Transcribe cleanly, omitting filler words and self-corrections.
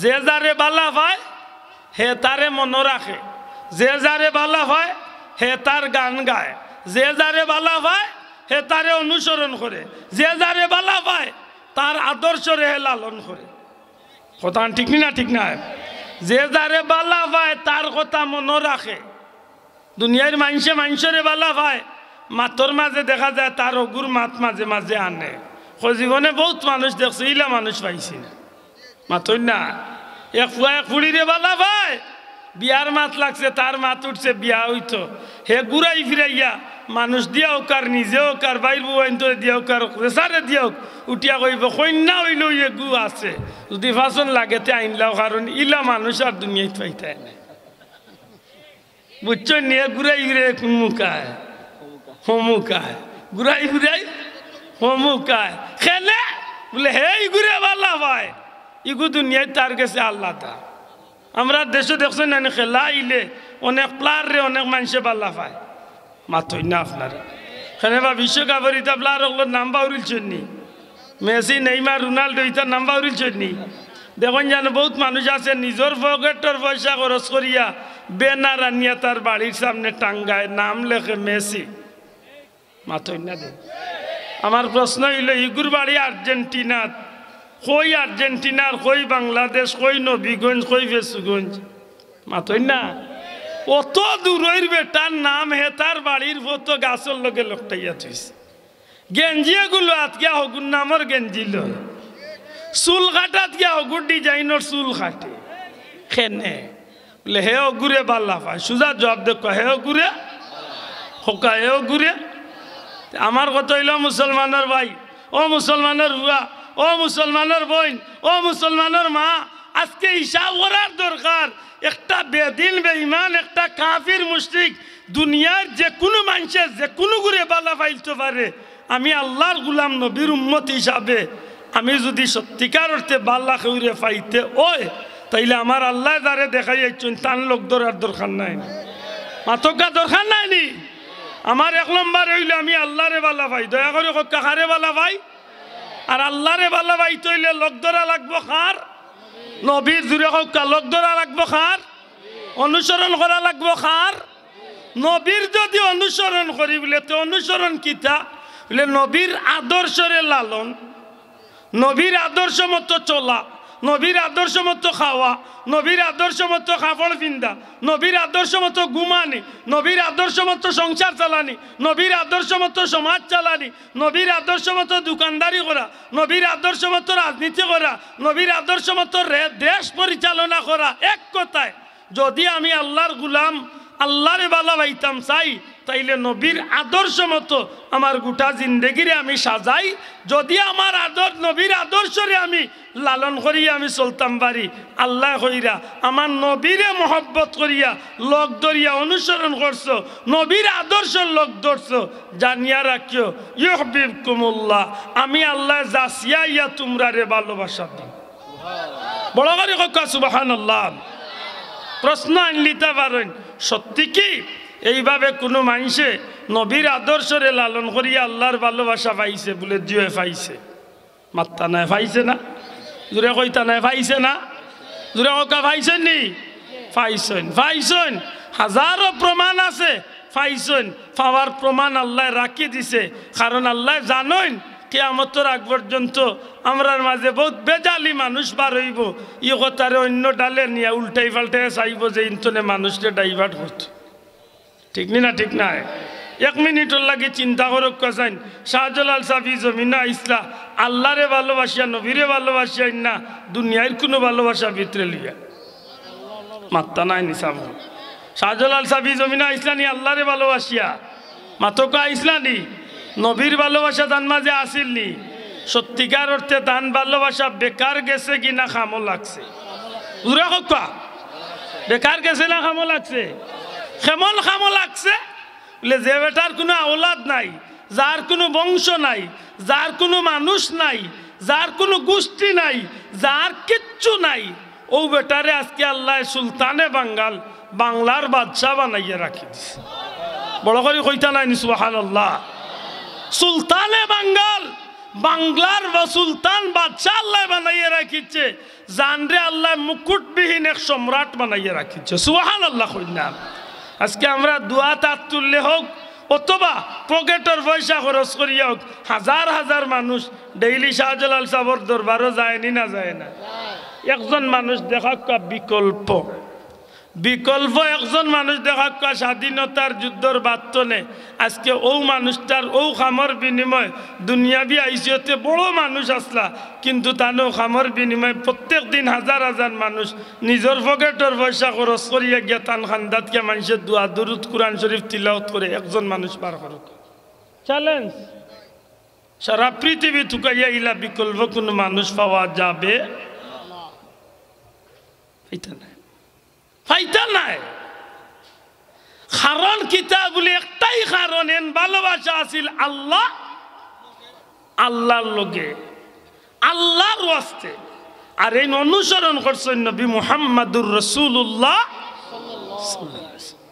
যে যারে বালা পায় হে তারে মনে রাখে, যে যারে বালা পায় হে তার গান গায়, যে যারে বালা পায় হে তারে অনুসরণ করে, যে যারে বালা পায় তার আদর্শরে হে লালন করে। কথা ঠিক না ঠিক না? যে যারে বালা পায় তার কথা মনে রাখে। দুনিয়ার মানুষরে বালা পায়, মাতর মাঝে দেখা যায় তার অগুর মাত মাঝে মাঝে আনে। জীবনে বহুত মানুষ দেখছে, ইলা মানুষ পাইছি না মাতই না। এক ফুয়া এক ফুড়িরে বালা পায়, বিয়ার মাত লাগছে, তার মাত উঠছে, বিয়া হইতো, হে ঘুরাই ফিরাইয়া মানুষ দিয়াও কার, নিজেও কার, বাইর বউন দিয়াও কার, রেসারে দিয়াও উঠিয়া কইব কন্যা হইলেও এ গু আছে, যদি ফাঁসন লাগেতে আইনলাও, কারণ ইলা মানুষ আর দুনিয়ায় পাইতে না। বুঝছো নিয়ে ঘুরাই ফিরে মুখায় হমুকায়, ঘুরাই ফিরাই হমুকায় খেলে বলে হে ঘুরে বালা ভাই, ইগু দুনিয়ায় তার কাছে আল্লাহ। আমরা দেশে দেখছেন না খেলা আইলে অনেক প্লার রে অনেক মানুষে বালা পায়, মাথই না আপনারা খেলে বা বিশ্বকাপের ইতা প্লার ওগুলোর নাম বাউরিলছেন নি, মেসি নেইমার রোনাল্ডো ইতার নাম বাউরিলছেন নি। দেখুন জানো বহুত মানুষ আছে নিজের পকেটের পয়সা খরচ করিয়া বেনার আনিয়া তার বাড়ির সামনে টাঙ্গায়, নাম লেখে মেসি, মাথই না দে। আমার প্রশ্ন হইল ইগুর বাড়ি আর্জেন্টিনাত, কই আর্জেন্টিনার, কই বাংলাদেশ, কই নবীগঞ্জ, কই ফেসুগঞ্জ, মাথই না। অত দূরের বেটার নাম হে তার বাড়ির ফটো গাছের লগে লকটাইয়া থইছে, গেঞ্জিয়া গুলো আতকিয়া হগুর নামর গেঞ্জি লয়, চুল কাটাত গিয়া হগুর ডিজাইনের চুল কাটে খেনে বলে হে অগুরে বাল্লা পায়। সুজা জবাব দেখো হে অগুরে হোকা, হে অগুরে। আমার কথা হইল মুসলমানের ভাই, ও মুসলমানের বুয়া, ও মুসলমানের বোন, ও মুসলমানের মা, আজকে হিসাব করার দরকার। একটা বেদিন বেঈমান, একটা কাফির মুশরিক দুনিয়ার যে কোনো মানুষের যে কোনো করে বালা পাইতে পারে। আমি আল্লাহর গুলাম নবীর উম্মত হিসাবে আমি যদি সত্যিকার অর্থে বাল্লা খেউরে পাইতে ওই, তাইলে আমার আল্লাহ যারে দেখাই যাচ্ছেন তান লোক ধরার দরকার নাই, মাতকা দরকার নাই নি। আমার এক নম্বর হইল আমি আল্লাহরে বালা পাই, দয়া করে কাহারে বালা পাই, আর আল্লাহরে বালা পাই তৈলে লোক ধরা লাগবো কার? নবীর জুড়ে হোক লোক ধরা লাগবো কার? অনুসরণ করা লাগবো কার? নবীর যদি অনুসরণ করি বলে তো অনুসরণ কিতা বলে নবীর আদর্শরে লালন, নবীর আদর্শ মতো চলা, নবীর আদর্শ মতো খাওয়া, নবীর আদর্শ মতো কাপড় পিন্দা, নবীর আদর্শ মতো ঘুমানি, নবীর আদর্শ মতো সংসার চালানি, নবীর আদর্শ মতো সমাজ চালানি, নবীর আদর্শ মতো দোকানদারি করা, নবীর আদর্শ মতো রাজনীতি করা, নবীর আদর্শ মতো দেশ পরিচালনা করা। এক কথায় যদি আমি আল্লাহর গুলাম, আল্লাহরে ভালো পাইতাম চাই, তাইলে নবীর আদর্শ মতো আমার গোটা জিন্দগিরে আমি সাজাই। যদি আমার নবীর আদর্শরে আমি লালন করিয়া আমি চলতাম পারি, আল্লাহ কইরা আমার নবীরে মহব্বত করিয়া লোক ধরিয়া অনুসরণ করছো, নবীর আদর্শ লোক ধরছো, জানিয়া রাখিও ইউহিব্বুকুমুল্লাহ, আমি আল্লাহ যাচিয়া ইয়া তোমরা রে ভালোবাসা দিই। বড় করে কক্কা সুবহানাল্লাহ। প্রশ্ন আনলিতে পারেন সত্যি কি এইভাবে কোনো মানুষে নবীর আদর্শরে লালন করিয়া আল্লাহর ভালোবাসা পাইছে বলে জিয়ে পাইছে? মাত্তা নাই পাইছে না? জোরে কইতা নাই পাইছে না? জোরে ককা পাইছেন নি? পাইছেন, পাইছেন, হাজারো প্রমাণ আছে পাইছেন। পাওয়ার প্রমাণ আল্লাহ রাখি দিছে, কারণ আল্লাহ জানেন কিয়ামতের আগ পর্যন্ত আমরার মাঝে বহুত বেজালি মানুষ বার হইব, ই কথারে অন্য ডালে নিয়ে উল্টাই পাল্টাই চাইব যে ইন্তনে মানুষকে ডাইভার্ট করত। ঠিক না ঠিক না? এক মিনিটের লাগে চিন্তা করক কাছেন শাহজালাল সাফি জমিনা ইসলা আল্লাহরে ভালোবাসিয়া নবীরে ভালোবাসিয়া না দুনিয়ার কোনো ভালোবাসা ভিতরে লিয়া মাত্তা নাই নিসাব। শাহজালাল সাফি জমিনা ইসলানি আল্লাহরে ভালোবাসিয়া মাতকা ইসলানি নবীর ভালোবাসা তান মাঝে আসিল নি? সত্যিকার অর্থে তান ভালোবাসা বেকার গেছে কি না খামো লাগছে? উরা কক্কা বেকার গেছে না খামো লাগছে? কেমন খামো লাগছে বলে যে বেটার কোনো আওলাদ নাই, যার কোনো বংশ নাই, যার কোনো মানুষ নাই, যার কোনো গোষ্ঠী নাই, যার কিচ্ছু নাই, ও বেটারে আজকে আল্লাহ সুলতানে বাঙ্গাল বাংলার বাদশাহ বানাইয়া রাখি দিছে। বড় করে কইতা নাই সুবহানাল্লাহ। সুলতানে বাঙ্গাল বাংলার সুলতান বাদশাহ আল্লাহ বানাইয়া রাখিছে, জানরে আল্লাহ মুকুটবিহীন এক সম্রাট বানাইয়া রাখিছে সুবহানাল্লাহ কইলাম আজকে আমরা দোয়া তাত তুললে হোক অথবা পকেটের পয়সা খরচ করিয়া হোক হাজার হাজার মানুষ ডেইলি শাহজালাল সাহর দরবারও যায়নি না যায় না একজন মানুষ দেখা বিকল্প বিকল্প একজন মানুষ দেখা স্বাধীনতার যুদ্ধর বার্তনে আজকে ও মানুষটার ও খামর বিনিময় দুনিয়াবি আইসিয়তে বড় মানুষ আসলা কিন্তু তানো খামর বিনিময় প্রত্যেক দিন হাজার হাজার মানুষ নিজের পকেটের পয়সা খরচ করিয়া গিয়া তান খান্দাতকে মানুষের দোয়া দুরুদ কুরআন শরীফ তিলাওয়াত করে একজন মানুষ পার করুক চ্যালেঞ্জ সারা পৃথিবী থুকাইয়া ইলা বিকল্প কোনো মানুষ পাওয়া যাবে এটা না ফাইতা নাই কারণ কিতাব বলে একটাই কারণ এন ভালোবাসা আছিল আল্লাহ আল্লাহর লগে আল্লাহর ওয়াস্তে আর এই অনুসরণ করছেন নবী মুহাম্মদুর রাসূলুল্লাহ সাল্লাল্লাহু আলাইহি ওয়াসাল্লাম